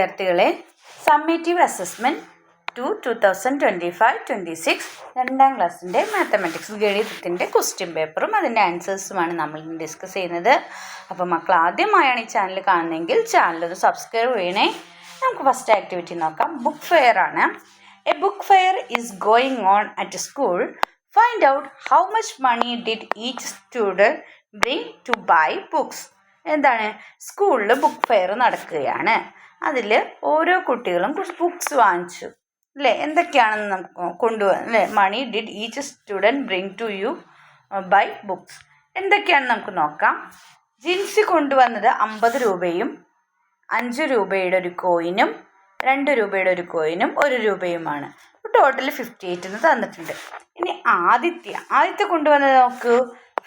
വിദ്യാർത്ഥികളെ, summative assessment 2025-26 രണ്ടാം ക്ലാസ്സിൻ്റെ മാത്തമാറ്റിക്സ് ഗണിതത്തിൻ്റെ ക്വസ്റ്റ്യൻ പേപ്പറും അതിൻ്റെ ആൻസേഴ്സുമാണ് നമ്മൾ ഡിസ്കസ് ചെയ്യുന്നത്. അപ്പോൾ മക്കൾ ആദ്യമായാണ് ഈ ചാനൽ കാണുന്നതെങ്കിൽ ചാനലൊന്ന് സബ്സ്ക്രൈബ് ചെയ്യണേ. നമുക്ക് ഫസ്റ്റ് ആക്ടിവിറ്റി നോക്കാം. ബുക്ക് ഫെയർ ആണ്. A book fair is going on at school. Find out how much money did each student bring to buy books. എന്താണ്? സ്കൂളിൽ ബുക്ക് ഫെയർ നടക്കുകയാണ്. അതിൽ ഓരോ കുട്ടികളും ബുക്സ് വാങ്ങിച്ചു അല്ലേ? എന്തൊക്കെയാണെന്ന് നമുക്ക് കൊണ്ടുവന്ന് അല്ലേ? Money did each student bring to you buy books എന്തൊക്കെയാണെന്ന് നമുക്ക് നോക്കാം. ജിൻസി കൊണ്ടുവന്നത് 50 രൂപയും 5 രൂപയുടെ ഒരു കോയിനും 2 രൂപയുടെ ഒരു കോയിനും 1 രൂപയുമാണ്. ടോട്ടൽ 58 തന്നിട്ടുണ്ട്. ഇനി ആദിത്യ കൊണ്ടുവന്നത് നോക്കൂ.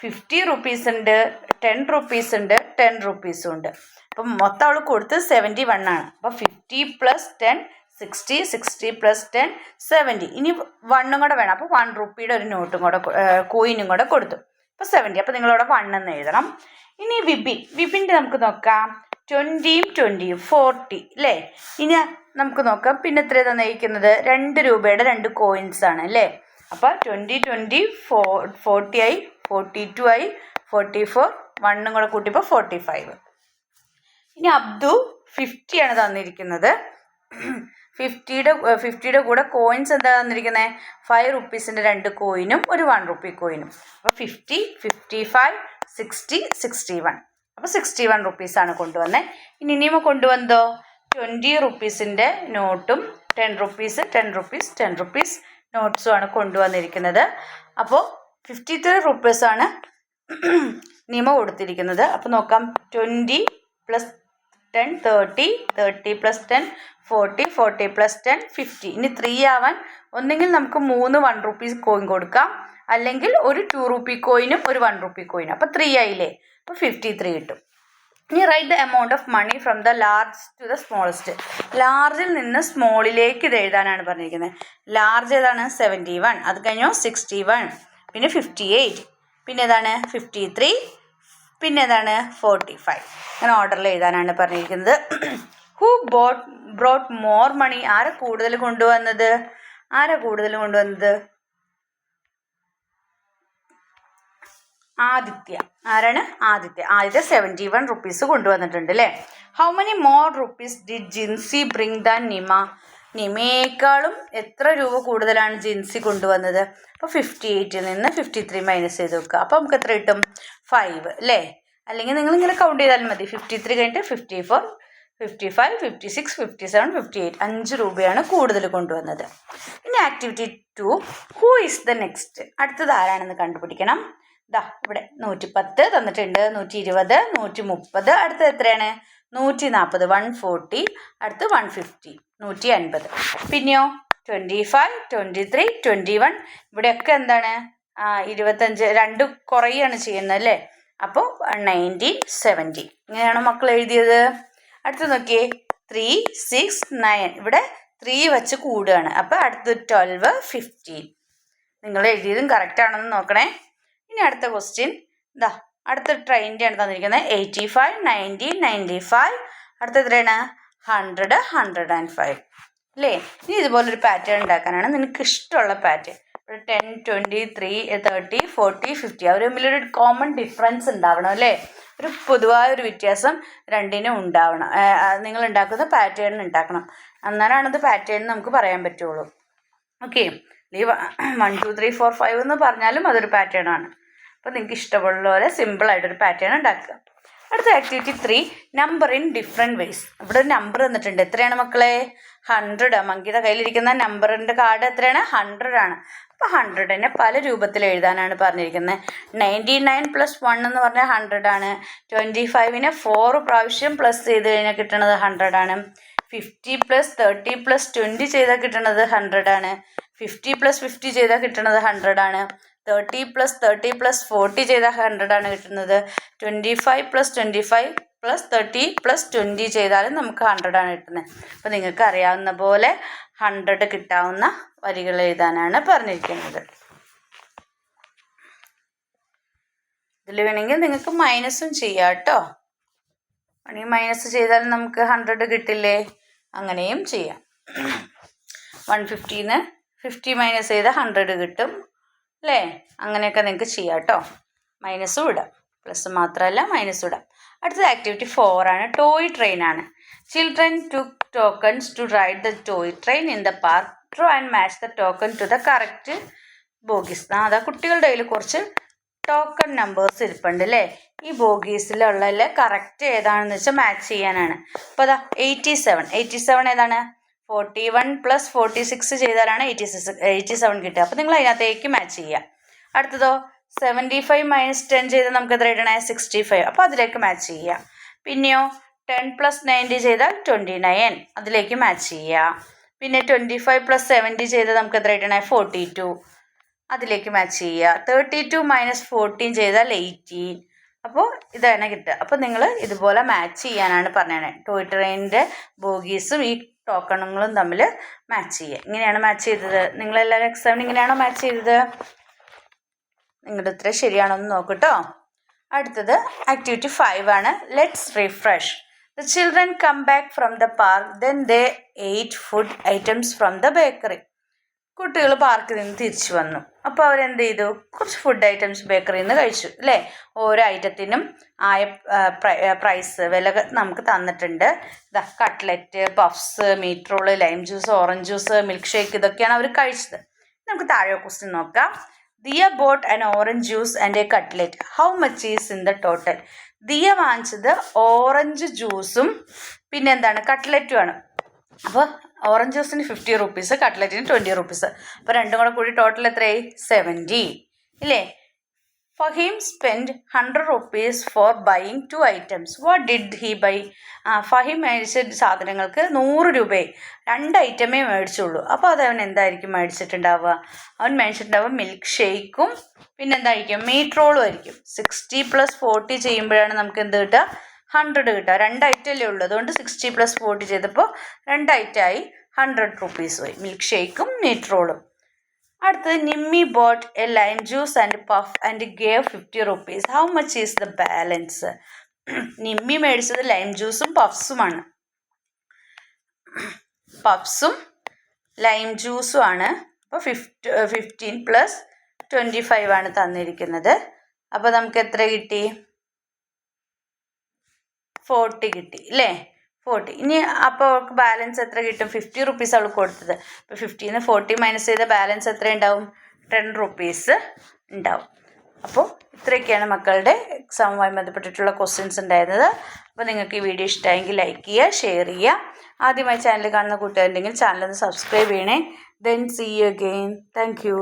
50 റുപ്പീസ് ഉണ്ട്, 10 റുപ്പീസ് ഉണ്ട്, 10 റുപ്പീസും ഉണ്ട്. അപ്പം മൊത്തം അവൾ കൊടുത്തത് 71 ആണ്. അപ്പോൾ 50 + 10 60, 60 + 10 70. ഇനി 1 കൂടെ വേണം. അപ്പോൾ 1 റുപ്പിയുടെ ഒരു നോട്ടും കൂടെ കോയിനും കൂടെ കൊടുത്തു. അപ്പോൾ 70. അപ്പോൾ നിങ്ങളവിടെ 1 എന്ന് എഴുതണം. ഇനി വിപിൻ്റെ നമുക്ക് നോക്കാം. 20യും 20യും 40 അല്ലേ? ഇനി നമുക്ക് നോക്കാം. പിന്നെ എത്ര തന്നിരിക്കുന്നത്? 2 രൂപയുടെ 2 കോയിൻസ് ആണ് അല്ലേ? അപ്പോൾ 20 20 40 ആയി, 42 ആയി, 44, 1 കൂടെ കൂട്ടിയപ്പോൾ 45. ഇനി അബ്ദു 50 ആണ് തന്നിരിക്കുന്നത്. 50യുടെ കൂടെ കോയിൻസ് എന്താ തന്നിരിക്കുന്നത്? 5 റുപ്പീസിൻ്റെ 2 കോയിനും ഒരു 1 റുപ്പി കോയിനും. അപ്പോൾ 50, 55, 60, 61. അപ്പോൾ 61 റുപ്പീസാണ് കൊണ്ടുവന്നത്. ഇനി ഇനിയും കൊണ്ടുവന്നതോ 20 റുപ്പീസിൻ്റെ നോട്ടും 10 റുപ്പീസ് 10 റുപ്പീസ് 10 റുപ്പീസ് നോട്ട്സും ആണ് കൊണ്ടുവന്നിരിക്കുന്നത്. അപ്പോൾ 53 റുപ്പീസാണ് നിയമ കൊടുത്തിരിക്കുന്നത്. അപ്പോൾ നോക്കാം. 20 + 10 30, 30 + 10 40, 40 + 10 50. ഇനി 3 ആവാൻ ഒന്നെങ്കിൽ നമുക്ക് 3 1 റുപ്പീസ് കോയിൻ കൊടുക്കാം, അല്ലെങ്കിൽ ഒരു 2 റുപ്പി കോയിനും ഒരു 1 റുപ്പി കോയിനും. അപ്പോൾ 3 ആയില്ലേ? അപ്പോൾ 53 കിട്ടും. ഇനി write the amount of money from the large to the smallest. ലാർജിൽ നിന്ന് സ്മോളിലേക്ക് ഇത് എഴുതാനാണ് പറഞ്ഞിരിക്കുന്നത്. ലാർജ് ഏതാണ്? 71. അത് കഴിഞ്ഞു 61, പിന്നെ 58, പിന്നെ ഏതാണ് 53, പിന്നെ ഏതാണ് 45. അങ്ങനെ ഓർഡറിൽ എഴുതാനാണ് പറഞ്ഞിരിക്കുന്നത്. Who brought more money. ആരാ കൂടുതൽ കൊണ്ടുവന്നത്? ആദിത്യ. ആരാണ്? ആദിത്യ 71 റുപ്പീസ് കൊണ്ടുവന്നിട്ടുണ്ട് അല്ലേ? How many more rupees did Jincy bring than Nima. നിമയേക്കാളും എത്ര രൂപ കൂടുതലാണ് ജിൻസി കൊണ്ടുവന്നത്? അപ്പോൾ 58ൽ നിന്ന് 53 മൈനസ് ചെയ്ത് വെക്കുക. അപ്പോൾ നമുക്ക് എത്ര കിട്ടും? 5 അല്ലേ? അല്ലെങ്കിൽ നിങ്ങളിങ്ങനെ കൗണ്ട് ചെയ്താലും മതി. 53 കഴിഞ്ഞിട്ട് 54, 55, 56, 57, 58. 5 രൂപയാണ് കൂടുതൽ കൊണ്ടുവന്നത്. ഇനി activity 2. Who is the next. അടുത്തത് ആരാണെന്ന് കണ്ടുപിടിക്കണം. ഇവിടെ 110 തന്നിട്ടുണ്ട്, 120, 130. അടുത്തത് എത്രയാണ്? 140, 140. അടുത്ത് 150, 150. പിന്നെയോ 25, 23, 21. ഇവിടെയൊക്കെ എന്താണ്? 25. 2 കുറയാണ് ചെയ്യുന്നത് അല്ലേ? അപ്പോൾ 90, 70. ഇങ്ങനെയാണോ മക്കൾ എഴുതിയത്? അടുത്ത് നോക്കിയേ. 3, 6, 9. ഇവിടെ 3 വെച്ച് കൂടുകയാണ്. അപ്പോൾ അടുത്ത് 12, 15. നിങ്ങൾ എഴുതിയതും കറക്റ്റ് ആണെന്ന് നോക്കണേ. ഇനി അടുത്ത ക്വസ്റ്റ്യൻ അടുത്ത ട്രെയിനിൻ്റെ ആണ് തന്നിരിക്കുന്നത്. 85, 90, 95. അടുത്ത എത്രയാണ്? 100, 105 അല്ലേ? ഇനി ഇതുപോലൊരു പാറ്റേൺ ഉണ്ടാക്കാനാണ് നിനക്ക് ഇഷ്ടമുള്ള പാറ്റേൺ. 10, 20, 30, 40, 50. അവർ തമ്മിലൊരു കോമൺ ഡിഫറൻസ് ഉണ്ടാവണം അല്ലേ? ഒരു പൊതുവായൊരു വ്യത്യാസം രണ്ടിനും ഉണ്ടാവണം. നിങ്ങൾ ഉണ്ടാക്കുന്ന പാറ്റേൺ ഉണ്ടാക്കണം. എന്നാലാണത് പാറ്റേൺ നമുക്ക് പറയാൻ പറ്റുള്ളൂ. ഓക്കെ. ഈ 1 2 3 4 5 എന്ന് പറഞ്ഞാലും അതൊരു പാറ്റേൺ ആണ്. അപ്പോൾ നിങ്ങൾക്ക് ഇഷ്ടമുള്ള പോലെ സിമ്പിളായിട്ടൊരു പാറ്റേൺ ഉണ്ടാക്കുക. അടുത്ത activity 3. Number in different ways. ഇവിടെ ഒരു നമ്പർ തന്നിട്ടുണ്ട്. എത്രയാണ് മക്കളെ? 100. മങ്കിയുടെ കയ്യിലിരിക്കുന്ന നമ്പറിൻ്റെ കാർഡ് എത്രയാണ്? 100 ആണ്. അപ്പോൾ 100നെ പല രൂപത്തിൽ എഴുതാനാണ് പറഞ്ഞിരിക്കുന്നത്. 99 + 1 എന്ന് പറഞ്ഞാൽ 100 ആണ്. 25നെ 4 പ്രാവശ്യം പ്ലസ് ചെയ്ത് കഴിഞ്ഞാൽ കിട്ടുന്നത് 100 ആണ്. 50 + 30 + 20 ചെയ്താൽ കിട്ടുന്നത് 100 ആണ്. 50 + 50 ചെയ്താൽ കിട്ടുന്നത് 100 ആണ്. 30 + 30 + 40 ചെയ്താൽ 100 ആണ് കിട്ടുന്നത്. 25 + 25 + 30 + 20 ചെയ്താലും നമുക്ക് 100 ആണ് കിട്ടുന്നത്. അപ്പോൾ നിങ്ങൾക്ക് അറിയാവുന്ന പോലെ 100 കിട്ടാവുന്ന വരികൾ എഴുതാനാണ് പറഞ്ഞിരിക്കുന്നത്. ഇതിൽ വേണമെങ്കിൽ നിങ്ങൾക്ക് മൈനസും ചെയ്യാം കേട്ടോ. മൈനസ് ചെയ്താൽ നമുക്ക് 100 കിട്ടില്ലേ? അങ്ങനെയും ചെയ്യാം. 150ന്ന് 50 മൈനസ് ചെയ്താൽ 100 കിട്ടും അല്ലേ? അങ്ങനെയൊക്കെ നിങ്ങൾക്ക് ചെയ്യാം കേട്ടോ. മൈനസും ഇടാം, പ്ലസ് മാത്രമല്ല മൈനസും ഇടാം. അടുത്തത് ആക്ടിവിറ്റി 4 ആണ്. ടോയ് ട്രെയിൻ ആണ്. Children took tokens to ride the toy train in the park. Draw and match the token to the correct bogies. അതാ കുട്ടികളുടെ കയ്യിൽ കുറച്ച് ടോക്കൺ നമ്പേഴ്സ് ഇരിപ്പുണ്ട് അല്ലേ? ഈ ബോഗീസിലുള്ള കറക്റ്റ് ഏതാണെന്ന് വെച്ചാൽ മാച്ച് ചെയ്യാനാണ്. അപ്പോൾ അതാ 87 ഏതാണ്? 41 + 46 ചെയ്താലാണ് 87 കിട്ടുക. അപ്പോൾ നിങ്ങൾ അതിനകത്തേക്ക് മാച്ച് ചെയ്യുക. അടുത്തതോ 75 - 10 ചെയ്താൽ നമുക്ക് എത്ര കിട്ടണേ? 65. അപ്പോൾ അതിലേക്ക് മാച്ച് ചെയ്യുക. പിന്നെയോ 10 + 90 ചെയ്താൽ 29, അതിലേക്ക് മാച്ച് ചെയ്യുക. പിന്നെ 25 + 70 ചെയ്താൽ നമുക്ക് എത്ര കിട്ടണേ? 42, അതിലേക്ക് മാച്ച് ചെയ്യുക. 32 - 14 ചെയ്താൽ 18. അപ്പോൾ ഇതാണ് കിട്ടുക. അപ്പോൾ നിങ്ങൾ ഇതുപോലെ മാച്ച് ചെയ്യാനാണ് പറഞ്ഞത്. ടോയ് ട്രെയിനിൻ്റെ ബോഗീസും ഈ ടോക്കണുകളും തമ്മിൽ മാച്ച് ചെയ്യുക. ഇങ്ങനെയാണ് മാച്ച് ചെയ്തത്. നിങ്ങളെല്ലാവരും എക്സാമിന് ഇങ്ങനെയാണോ മാച്ച് ചെയ്തത്? നിങ്ങളുടെ ഉത്തരം ശരിയാണോ എന്ന് നോക്കട്ടോ. അടുത്തത് ആക്ടിവിറ്റി 5 ആണ്. Let's refresh. The children come back from the park, then they ate food items from the bakery. കുട്ടികൾ പാർക്കിൽ നിന്ന് തിരിച്ചു വന്നു. അപ്പോൾ അവരെന്ത് ചെയ്തു? കുറച്ച് ഫുഡ് ഐറ്റംസ് ബേക്കറിയിൽ നിന്ന് കഴിച്ചു അല്ലേ? ഓരോ ഐറ്റത്തിനും ആയ പ്രൈസ് വില നമുക്ക് തന്നിട്ടുണ്ട്. ഇതാ cutlet, puffs, meat roll, lime juice, orange juice, milkshake, ഇതൊക്കെയാണ് അവർ കഴിച്ചത്. നമുക്ക് താഴെ ക്വസ്റ്റ്യൻ നോക്കാം. Diya bought an orange juice and a cutlet. How much is in the total? Diya വാങ്ങിച്ചത് ഓറഞ്ച് ജ്യൂസും പിന്നെന്താണ്? കട്ട്ലറ്റുമാണ്. അപ്പോൾ ഓറഞ്ച് ജ്യൂസിന് 50 റുപ്പീസ്, കട്ട്ലറ്റിന് 20 റുപ്പീസ്. അപ്പോൾ രണ്ടും കൂടെ കൂടി ടോട്ടൽ എത്രയായി? 70 ഇല്ലേ? Faheem spend 100 rupees for buying 2 items. What did he buy? Faheem മേടിച്ച സാധനങ്ങൾക്ക് 100 രൂപയെ 2 ഐറ്റമേ മേടിച്ചുള്ളൂ. അപ്പോൾ അത് അവൻ എന്തായിരിക്കും മേടിച്ചിട്ടുണ്ടാവുക? അവൻ മേടിച്ചിട്ടുണ്ടാവുക മിൽക്ക് ഷേക്കും പിന്നെന്തായിരിക്കും? മീറ്റ് റോളും ആയിരിക്കും. 60 + 40 ചെയ്യുമ്പോഴാണ് നമുക്ക് എന്ത് കിട്ടുക? 100 കിട്ടുക. 2 ഐറ്റം അല്ലേ ഉള്ളൂ. അതുകൊണ്ട് 60 + 40 ചെയ്തപ്പോൾ 2 ഐറ്റമായി 100 റുപ്പീസ് പോയി, മിൽക്ക് ഷേക്കും മീറ്റ് റോളും. അടുത്തത് Nimmi boat A lime juice and puff and gave 50 rupees. How much is the balance? Nimmi മേടിച്ചത് ലൈം ജ്യൂസും പഫ്സുമാണ്. പഫ്സും ലൈം ജ്യൂസും ആണ്. അപ്പോൾ 15 + 25 ആണ് തന്നിരിക്കുന്നത്. അപ്പോൾ നമുക്ക് എത്ര കിട്ടി? 40 കിട്ടി അല്ലേ? 40. ഇനി അപ്പോൾ അവൾക്ക് ബാലൻസ് എത്ര കിട്ടും? 50 റുപ്പീസ് അവൾക്ക് കൊടുത്തത്. അപ്പോൾ 50ന്ന് 40 മൈനസ് ചെയ്ത ബാലൻസ് എത്ര ഉണ്ടാവും? 10 റുപ്പീസ് ഉണ്ടാവും. അപ്പോൾ ഇത്രയൊക്കെയാണ് മക്കളുടെ എക്സാമുമായി ബന്ധപ്പെട്ടിട്ടുള്ള ക്വസ്റ്റ്യൻസ് ഉണ്ടായിരുന്നത്. അപ്പോൾ നിങ്ങൾക്ക് ഈ വീഡിയോ ഇഷ്ടമായെങ്കിൽ ലൈക്ക് ചെയ്യുക, ഷെയർ ചെയ്യുക. ആദ്യമായി ചാനൽ കാണുന്ന കൂട്ടുകാരുണ്ടെങ്കിൽ ചാനൽ ഒന്ന് സബ്സ്ക്രൈബ് ചെയ്യണേ. Then see you again. Thank U.